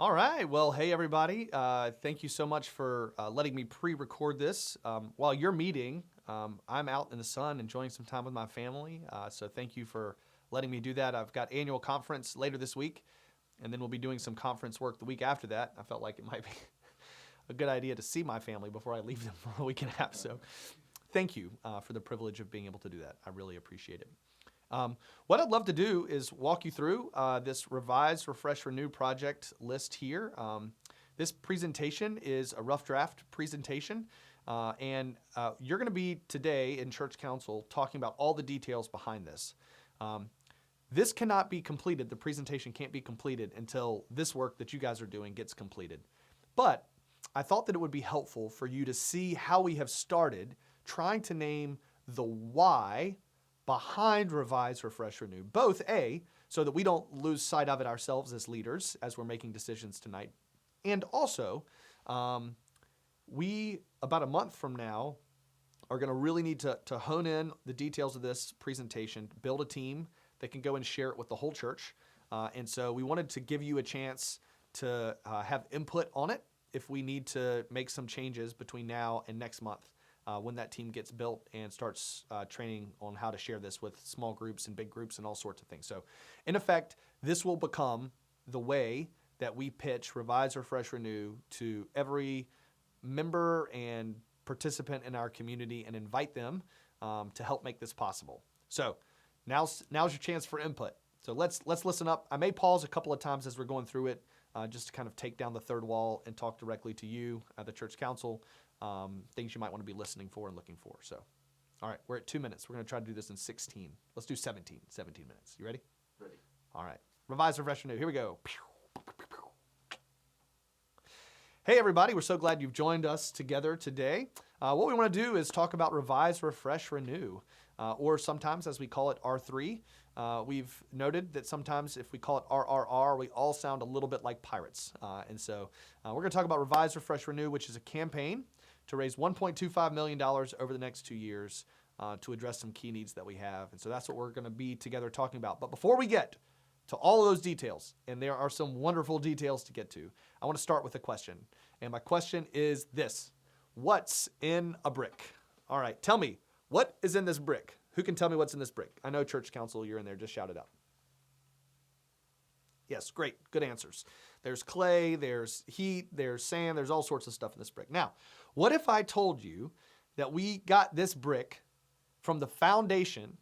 All right. Well, hey, everybody. Thank you so much for letting me pre-record this. While you're meeting, I'm out in the sun enjoying some time with my family. So thank you for letting me do that. I've got annual conference later this week, and then we'll be doing some conference work the week after that. I felt like it might be a good idea to see my family before I leave them for a week and a half. So thank you for the privilege of being able to do that. I really appreciate it. What I'd love to do is walk you through this Revise, Refresh, Renew project list here. This presentation is a rough draft presentation, and you're going to be today in Church Council talking about all the details behind this. This cannot be completed. The presentation can't be completed until this work that you guys are doing gets completed. But I thought that it would be helpful for you to see how we have started trying to name the why behind Revise, Refresh, Renew. Both A, so that we don't lose sight of it ourselves as leaders as we're making decisions tonight. And also, we, about a month from now, are going to really need to hone in the details of this presentation, build a team that can go and share it with the whole church. And so we wanted to give you a chance to have input on it if we need to make some changes between now and next month. When that team gets built and starts training on how to share this with small groups and big groups and all sorts of things. So in effect, this will become the way that we pitch Revise, Refresh, Renew to every member and participant in our community and invite them to help make this possible. So now's your chance for input. So let's listen up. I may pause a couple of times as we're going through it just to kind of take down the third wall and talk directly to you at the church council. Things you might want to be listening for and looking for. So, all right, we're at 2 minutes. We're going to try to do this in 16. Let's do 17 minutes. You ready? Ready. All right. Revise, Refresh, Renew. Here we go. Hey, everybody. We're so glad you've joined us together today. What we want to do is talk about Revise, Refresh, Renew, or sometimes, as we call it, R3. We've noted that sometimes if we call it RRR, we all sound a little bit like pirates. And so we're going to talk about Revise, Refresh, Renew, which is a campaign to raise $1.25 million over the next 2 years to address some key needs that we have. And so that's what we're going to be together talking about. But before we get to all of those details, and there are some wonderful details to get to, I want to start with a question. And my question is this: what's in a brick? All right, tell me, what is in this brick? Who can tell me what's in this brick? I know church council, you're in there. Just shout it out. Yes, great. Good answers. There's clay, there's heat, there's sand, there's all sorts of stuff in this brick. Now, what if I told you that we got this brick from the foundation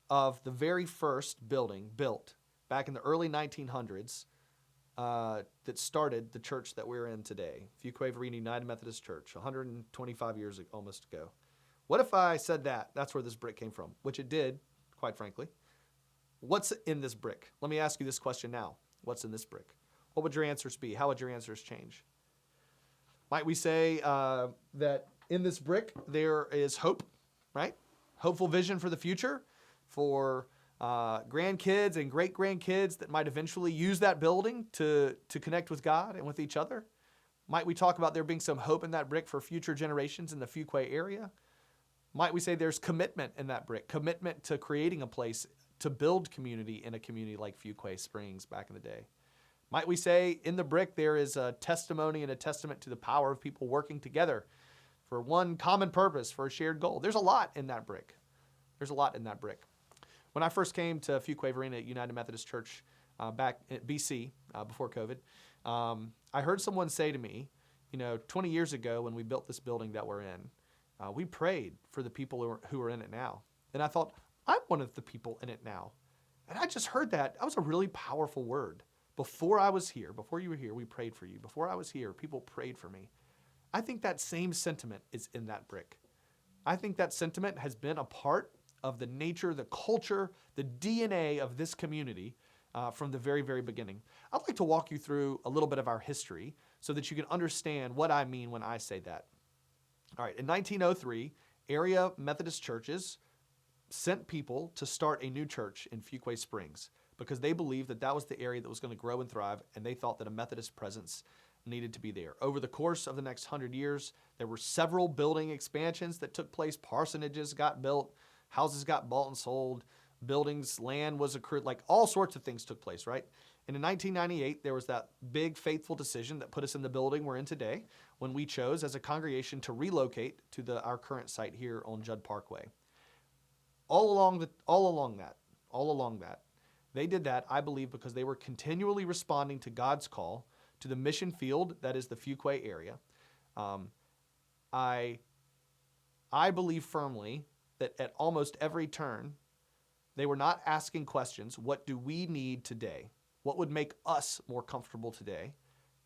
of the very first building built back in the early 1900s that started the church that we're in today, Fuquay-Varina United Methodist Church, 125 years almost ago? What if I said that's where this brick came from, which it did, quite frankly. What's in this brick? Let me ask you this question now. What's in this brick? What would your answers be? How would your answers change? Might we say that in this brick there is hope, right? Hopeful vision for the future, for grandkids and great-grandkids that might eventually use that building to connect with God and with each other? Might we talk about there being some hope in that brick for future generations in the Fuquay area? Might we say there's commitment in that brick, commitment to creating a place to build community in a community like Fuquay Springs back in the day? Might we say in the brick there is a testimony and a testament to the power of people working together for one common purpose, for a shared goal? There's a lot in that brick. There's a lot in that brick. When I first came to Fuquay-Varina United Methodist Church back in BC, before COVID, I heard someone say to me, 20 years ago when we built this building that we're in, we prayed for the people who are in it now. And I thought, I'm one of the people in it now. And I just heard that. That was a really powerful word. Before I was here, before you were here, we prayed for you. Before I was here, people prayed for me. I think that same sentiment is in that brick. I think that sentiment has been a part of the nature, the culture, the DNA of this community from the very, very beginning. I'd like to walk you through a little bit of our history so that you can understand what I mean when I say that. All right, in 1903, area Methodist churches sent people to start a new church in Fuquay Springs because they believed that was the area that was going to grow and thrive, and they thought that a Methodist presence needed to be there. Over the course of the next 100 years, there were several building expansions that took place. Parsonages got built, houses got bought and sold, buildings, land was accrued, like all sorts of things took place, right? And in 1998, there was that big faithful decision that put us in the building we're in today when we chose as a congregation to relocate to our current site here on Judd Parkway. All along that, they did that, I believe, because they were continually responding to God's call to the mission field that is the Fuquay area. I believe firmly that at almost every turn, they were not asking questions, what do we need today? What would make us more comfortable today?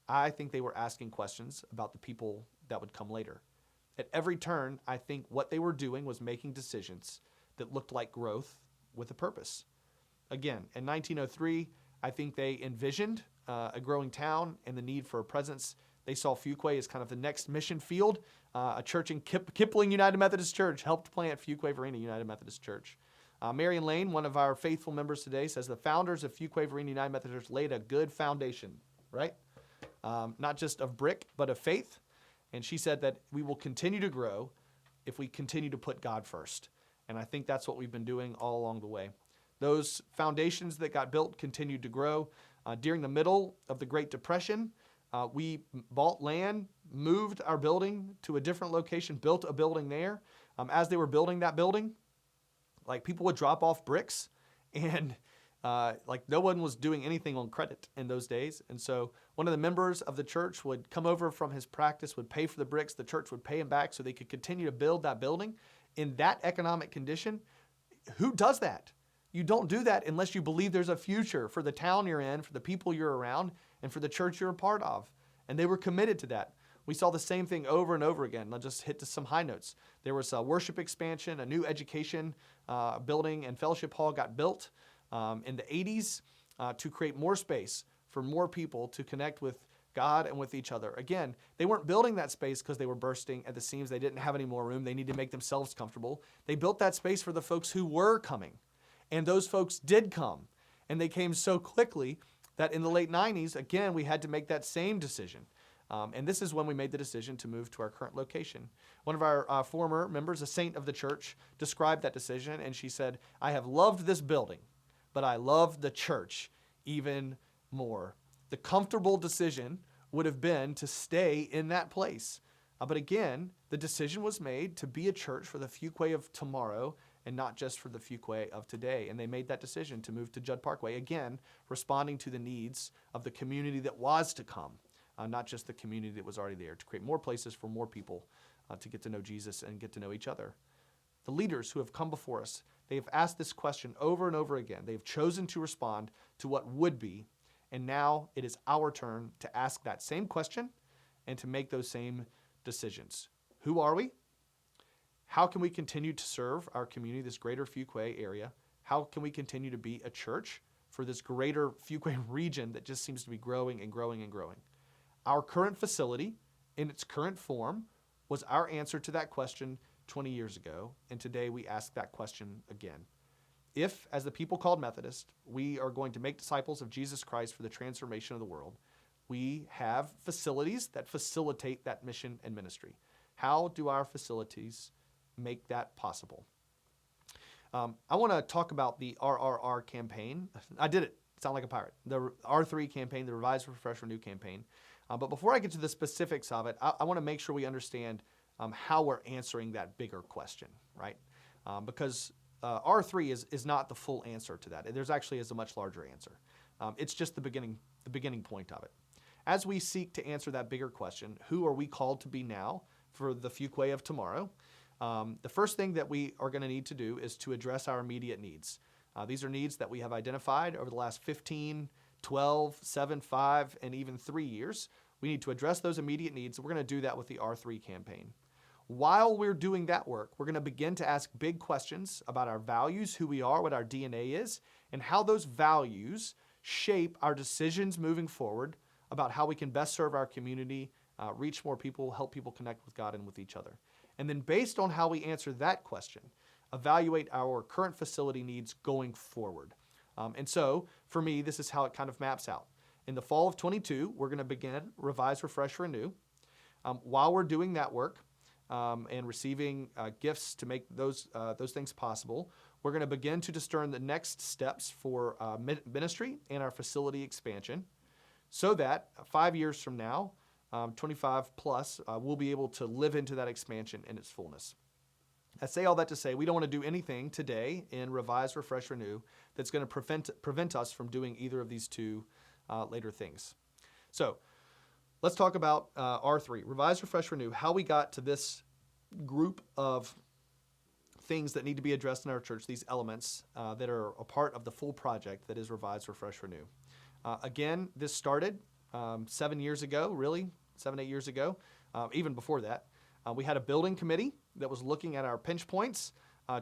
I think they were asking questions about the people that would come later. At every turn, I think what they were doing was making decisions that looked like growth with a purpose. Again, in 1903, I think they envisioned a growing town and the need for a presence. They saw Fuquay as kind of the next mission field. A church in Kipling United Methodist Church helped plant Fuquay-Varina United Methodist Church. Marion Lane, one of our faithful members today, says the founders of Fuquay-Varina United Methodist Church laid a good foundation, right? Not just of brick, but of faith. And she said that we will continue to grow if we continue to put God first. And I think that's what we've been doing all along the way. Those foundations that got built continued to grow. During the middle of the Great Depression, we bought land, moved our building to a different location, built a building there. As they were building that building, like people would drop off bricks and like no one was doing anything on credit in those days. And so one of the members of the church would come over from his practice, would pay for the bricks. The church would pay him back so they could continue to build that building. In that economic condition, who does that? You don't do that unless you believe there's a future for the town you're in, for the people you're around, and for the church you're a part of. And they were committed to that. We saw the same thing over and over again. I'll just hit to some high notes. There was a worship expansion, a new education building and fellowship hall got built in the 80s to create more space for more people to connect with God and with each other. Again, they weren't building that space because they were bursting at the seams. They didn't have any more room. They needed to make themselves comfortable. They built that space for the folks who were coming. And those folks did come. And they came so quickly that in the late 90s, again, we had to make that same decision. And this is when we made the decision to move to our current location. One of our former members, a saint of the church, described that decision, and she said, I have loved this building, but I love the church even more. The comfortable decision would have been to stay in that place. But again, the decision was made to be a church for the Fuquay of tomorrow and not just for the Fuquay of today. And they made that decision to move to Judd Parkway, again, responding to the needs of the community that was to come, not just the community that was already there, to create more places for more people to get to know Jesus and get to know each other. The leaders who have come before us, they have asked this question over and over again. They have chosen to respond to what would be, and now it is our turn to ask that same question and to make those same decisions. Who are we? How can we continue to serve our community, this greater Fuquay area? How can we continue to be a church for this greater Fuquay region that just seems to be growing and growing and growing? Our current facility, in its current form, was our answer to that question 20 years ago, and today we ask that question again. If, as the people called Methodist, we are going to make disciples of Jesus Christ for the transformation of the world, we have facilities that facilitate that mission and ministry. How do our facilities make that possible? I want to talk about the RRR campaign. I did it. Sound like a pirate. The R3 campaign, the Revise, Refresh, Renew campaign. But before I get to the specifics of it, I want to make sure we understand how we're answering that bigger question, right? Because R3 is not the full answer to that. There's actually is a much larger answer. It's just the beginning point of it. As we seek to answer that bigger question, who are we called to be now for the Fuquay of tomorrow? The first thing that we are going to need to do is to address our immediate needs. These are needs that we have identified over the last 15, 12, 7, 5, and even 3 years. We need to address those immediate needs. We're going to do that with the R3 campaign. While we're doing that work, we're going to begin to ask big questions about our values, who we are, what our DNA is, and how those values shape our decisions moving forward about how we can best serve our community, reach more people, help people connect with God and with each other. And then based on how we answer that question, evaluate our current facility needs going forward. And so, for me, this is how it kind of maps out. In the fall of 22, we're going to begin Revise, Refresh, Renew. While we're doing that work and receiving gifts to make those things possible, we're going to begin to discern the next steps for ministry and our facility expansion so that 5 years from now, 25 plus, we'll be able to live into that expansion in its fullness. I say all that to say we don't want to do anything today in Revise, Refresh, Renew that's going to prevent us from doing either of these two later things. So let's talk about R3, Revise, Refresh, Renew, how we got to this group of things that need to be addressed in our church, these elements that are a part of the full project that is Revise, Refresh, Renew. Again, this started 7 years ago, really, 7-8 years ago, even before that. We had a building committee that was looking at our pinch points,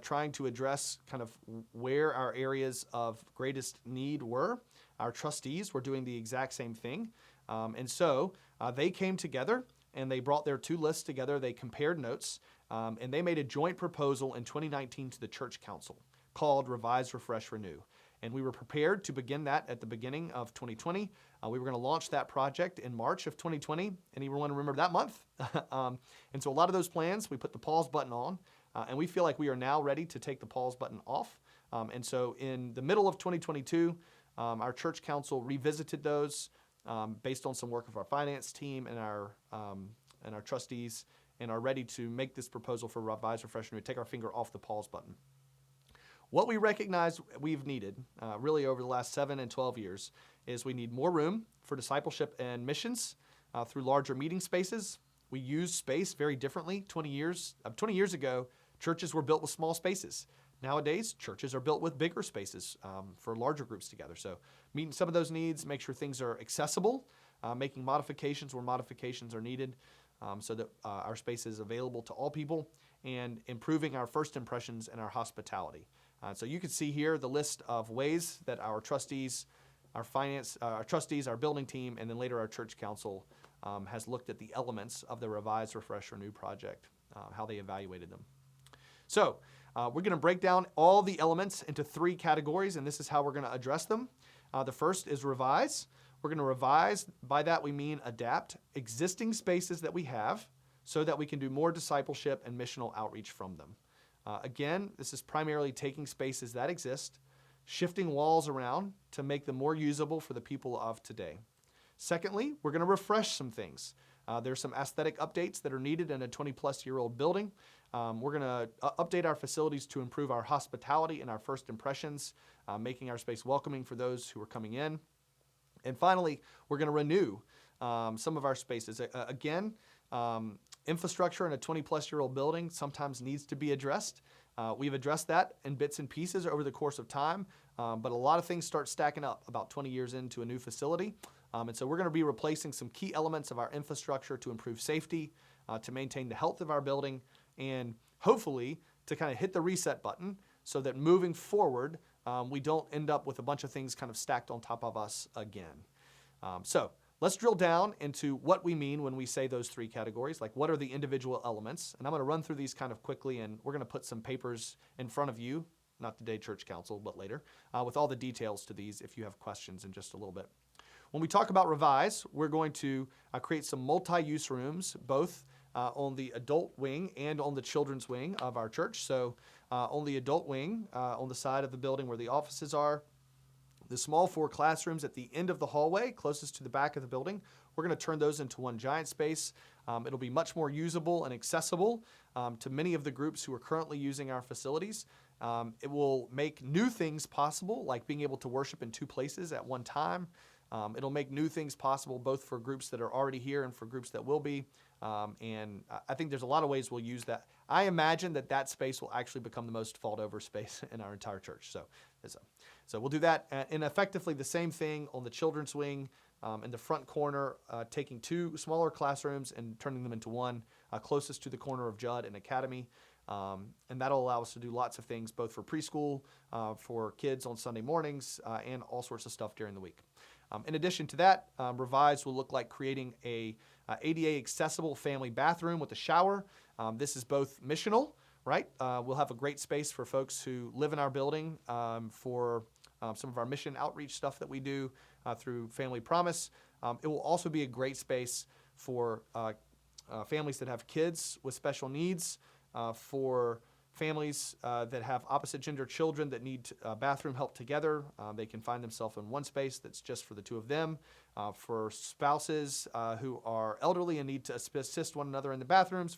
trying to address kind of where our areas of greatest need were. Our trustees were doing the exact same thing. And so they came together and they brought their two lists together. They compared notes and they made a joint proposal in 2019 to the church council called Revise, Refresh, Renew. And we were prepared to begin that at the beginning of 2020. We were going to launch that project in March of 2020. Anyone remember that month? And so a lot of those plans, we put the pause button on, and we feel like we are now ready to take the pause button off. And so in the middle of 2022, our church council revisited those based on some work of our finance team and our trustees, and are ready to make this proposal for Revise, Refresh, Renew, take our finger off the pause button. What we recognize we've needed really over the last 7 and 12 years is we need more room for discipleship and missions through larger meeting spaces. We use space very differently. 20 years ago, churches were built with small spaces. Nowadays, churches are built with bigger spaces for larger groups together. So meeting some of those needs, make sure things are accessible, making modifications where modifications are needed so that our space is available to all people, and improving our first impressions and our hospitality. So you can see here the list of ways that our trustees, our trustees, our building team, and then later our church council has looked at the elements of the Revise, Refresh, Renew project, how they evaluated them. So we're going to break down all the elements into 3 categories, and this is how we're going to address them. The first is revise. We're going to revise. By that we mean adapt existing spaces that we have so that we can do more discipleship and missional outreach from them. Again, this is primarily taking spaces that exist, shifting walls around to make them more usable for the people of today. Secondly, we're going to refresh some things. There's some aesthetic updates that are needed in a 20-plus-year-old building. We're going to update our facilities to improve our hospitality and our first impressions, making our space welcoming for those who are coming in. And finally, we're going to renew some of our spaces. Again, infrastructure in a 20-plus-year-old building sometimes needs to be addressed. We've addressed that in bits and pieces over the course of time, but a lot of things start stacking up about 20 years into a new facility. And so we're going to be replacing some key elements of our infrastructure to improve safety, to maintain the health of our building, and hopefully to kind of hit the reset button so that moving forward, we don't end up with a bunch of things kind of stacked on top of us again. So let's drill down into what we mean when we say those 3 categories, like what are the individual elements. And I'm going to run through these kind of quickly, and we're going to put some papers in front of you, not today, church council, but later, with all the details to these if you have questions in just a little bit. When we talk about revise, we're going to create some multi-use rooms, both on the adult wing and on the children's wing of our church. So on the adult wing, on the side of the building where the offices are, the small 4 classrooms at the end of the hallway, closest to the back of the building, we're going to turn those into one giant space. It'll be much more usable and accessible to many of the groups who are currently using our facilities. It will make new things possible, like being able to worship in 2 places at one time. It'll make new things possible both for groups that are already here and for groups that will be. And I think there's a lot of ways we'll use that. I imagine that space will actually become the most falled over space in our entire church. So we'll do that. And effectively the same thing on the children's wing in the front corner, taking 2 smaller classrooms and turning them into one closest to the corner of Judd and Academy. And that'll allow us to do lots of things both for preschool, for kids on Sunday mornings, and all sorts of stuff during the week. In addition to that, Revise will look like creating a ADA accessible family bathroom with a shower. This is both missional, right? We'll have a great space for folks who live in our building for some of our mission outreach stuff that we do through Family Promise. It will also be a great space for families that have kids with special needs, for families that have opposite gender children that need bathroom help together, they can find themselves in one space that's just for the two of them. For spouses who are elderly and need to assist one another in the bathrooms,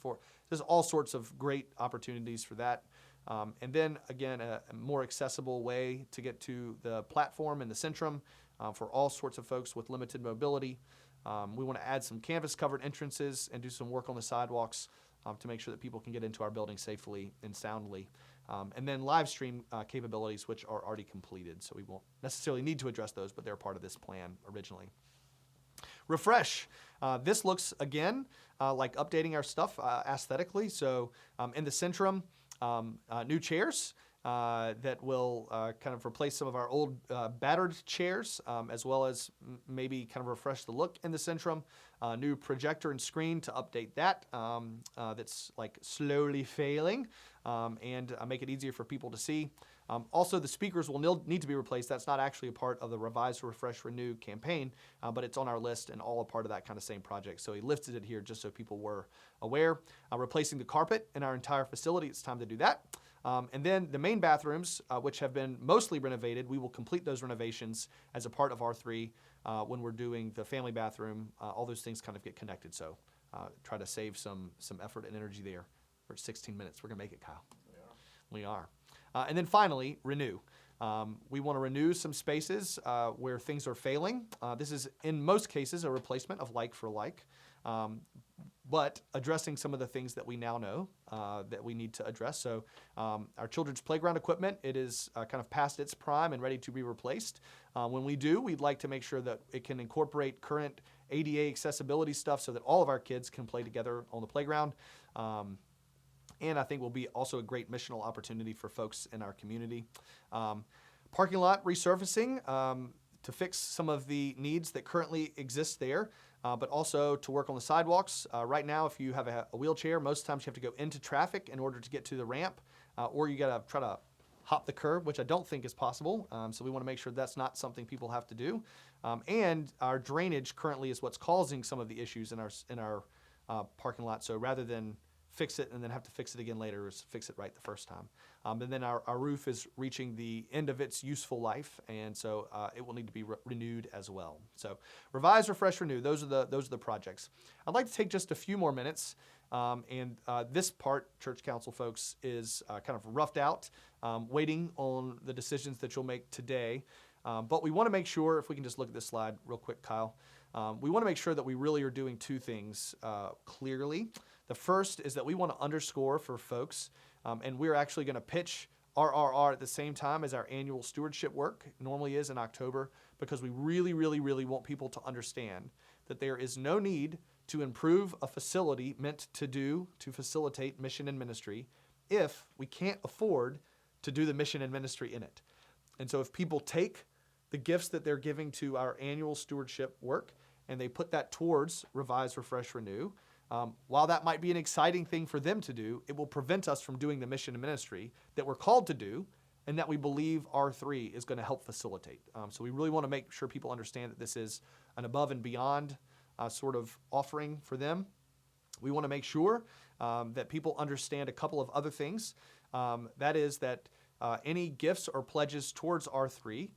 there's all sorts of great opportunities for that. And then, again, a more accessible way to get to the platform in the Centrum for all sorts of folks with limited mobility. We want to add some canvas-covered entrances and do some work on the sidewalks to make sure that people can get into our building safely and soundly. And then live stream capabilities, which are already completed. So we won't necessarily need to address those, but they're part of this plan originally. Refresh. This looks, again, like updating our stuff aesthetically. So in the Centrum, new chairs that will kind of replace some of our old battered chairs, as well as maybe kind of refresh the look in the Centrum. New projector and screen to update that. That's like slowly failing and make it easier for people to see. Also, the speakers will need to be replaced. That's not actually a part of the Revise, Refresh, Renew campaign, but it's on our list and all a part of that kind of same project. So he lifted it here just so people were aware. Replacing the carpet in our entire facility, it's time to do that. And then the main bathrooms, which have been mostly renovated, we will complete those renovations as a part of R3 when we're doing the family bathroom. All those things kind of get connected, so try to save some effort and energy there. For 16 minutes, we're going to make it, Kyle. We are. And then finally, renew. We want to renew some spaces where things are failing. This is, in most cases, a replacement of like for like. But addressing some of the things that we now know that we need to address. So our children's playground equipment, it is kind of past its prime and ready to be replaced. When we do, we'd like to make sure that it can incorporate current ADA accessibility stuff so that all of our kids can play together on the playground. And I think will be also a great missional opportunity for folks in our community. Parking lot resurfacing to fix some of the needs that currently exist there. But also to work on the sidewalks. Right now, if you have a wheelchair, most times you have to go into traffic in order to get to the ramp, or you got to try to hop the curb, which I don't think is possible. So we want to make sure that's not something people have to do. And our drainage currently is what's causing some of the issues in our parking lot. So rather than fix it and then have to fix it again later, is fix it right the first time. And then our roof is reaching the end of its useful life, and so it will need to be renewed as well. So revise, refresh, renew. Those are the projects. I'd like to take just a few more minutes, and this part, church council folks, is kind of roughed out, waiting on the decisions that you'll make today. But we want to make sure, if we can just look at this slide real quick, Kyle. We want to make sure that we really are doing two things clearly. The first is that we want to underscore for folks, and we're actually going to pitch RRR at the same time as our annual stewardship work, normally is in October, because we really, really, really want people to understand that there is no need to improve a facility meant to facilitate mission and ministry if we can't afford to do the mission and ministry in it. And so if people take the gifts that they're giving to our annual stewardship work and they put that towards Revise, Refresh, Renew, while that might be an exciting thing for them to do, it will prevent us from doing the mission and ministry that we're called to do and that we believe R3 is going to help facilitate. So we really want to make sure people understand that this is an above and beyond sort of offering for them. We want to make sure that people understand a couple of other things. That is that any gifts or pledges towards R3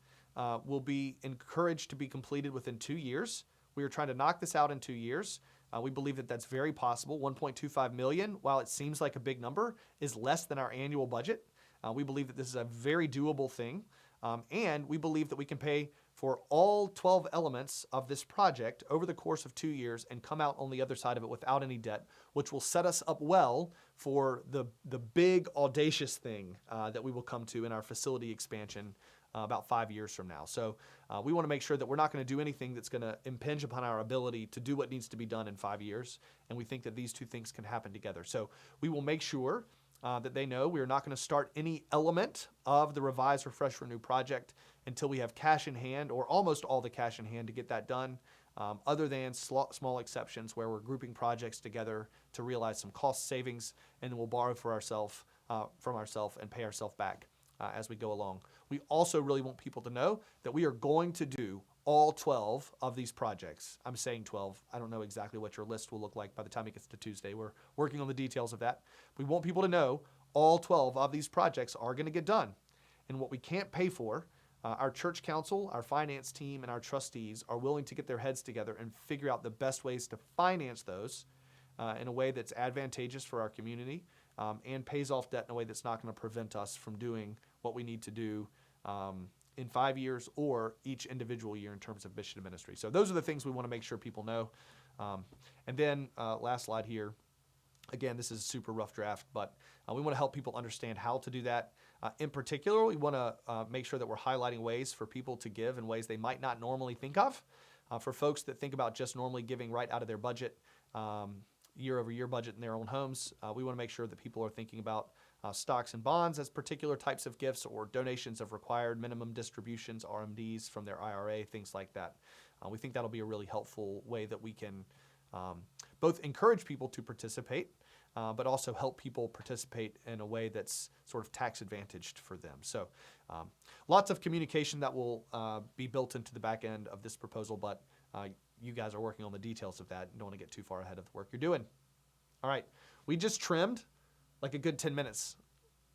will be encouraged to be completed within 2 years. We are trying to knock this out in 2 years. We believe that that's very possible. $1.25 million, while it seems like a big number, is less than our annual budget. We believe that this is a very doable thing. And we believe that we can pay for all 12 elements of this project over the course of 2 years and come out on the other side of it without any debt, which will set us up well for the big, audacious thing that we will come to in our facility expansion about 5 years from now. So we want to make sure that we're not going to do anything that's going to impinge upon our ability to do what needs to be done in 5 years. And we think that these two things can happen together. So we will make sure that they know we are not going to start any element of the Revise, Refresh, Renew project until we have cash in hand, or almost all the cash in hand to get that done, other than small exceptions where we're grouping projects together to realize some cost savings, and then we'll borrow from ourselves and pay ourselves back as we go along. We also really want people to know that we are going to do all 12 of these projects. I'm saying 12. I don't know exactly what your list will look like by the time it gets to Tuesday. We're working on the details of that. We want people to know all 12 of these projects are going to get done. And what we can't pay for, our church council, our finance team, and our trustees are willing to get their heads together and figure out the best ways to finance those in a way that's advantageous for our community and pays off debt in a way that's not going to prevent us from doing what we need to do in 5 years or each individual year in terms of mission and ministry. So those are the things we want to make sure people know. And then last slide here. Again, this is a super rough draft, but we want to help people understand how to do that. In particular, we want to make sure that we're highlighting ways for people to give in ways they might not normally think of. For folks that think about just normally giving right out of their budget, year-over-year budget in their own homes, we want to make sure that people are thinking about stocks and bonds as particular types of gifts or donations of required minimum distributions, RMDs from their IRA, things like that. We think that'll be a really helpful way that we can both encourage people to participate, but also help people participate in a way that's sort of tax advantaged for them. So lots of communication that will be built into the back end of this proposal, but you guys are working on the details of that and don't want to get too far ahead of the work you're doing. All right. We just trimmed like a good 10 minutes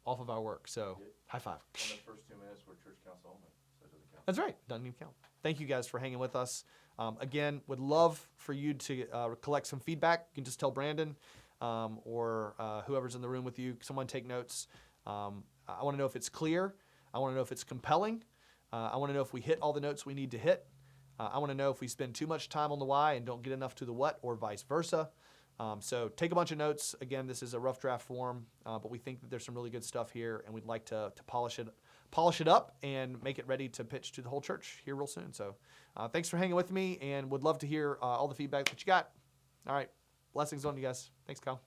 off of our work. So high five. And the first 2 minutes were church council only, so it doesn't count. That's right. Doesn't even count. Thank you guys for hanging with us. Again, would love for you to collect some feedback. You can just tell Brandon or whoever's in the room with you. Someone take notes. I want to know if it's clear. I want to know if it's compelling. I want to know if we hit all the notes we need to hit. I want to know if we spend too much time on the why and don't get enough to the what, or vice versa. So take a bunch of notes. Again, this is a rough draft form, but we think that there's some really good stuff here, and we'd like to polish it up and make it ready to pitch to the whole church here real soon. So thanks for hanging with me, and would love to hear all the feedback that you got. All right. Blessings on you guys. Thanks, Kyle.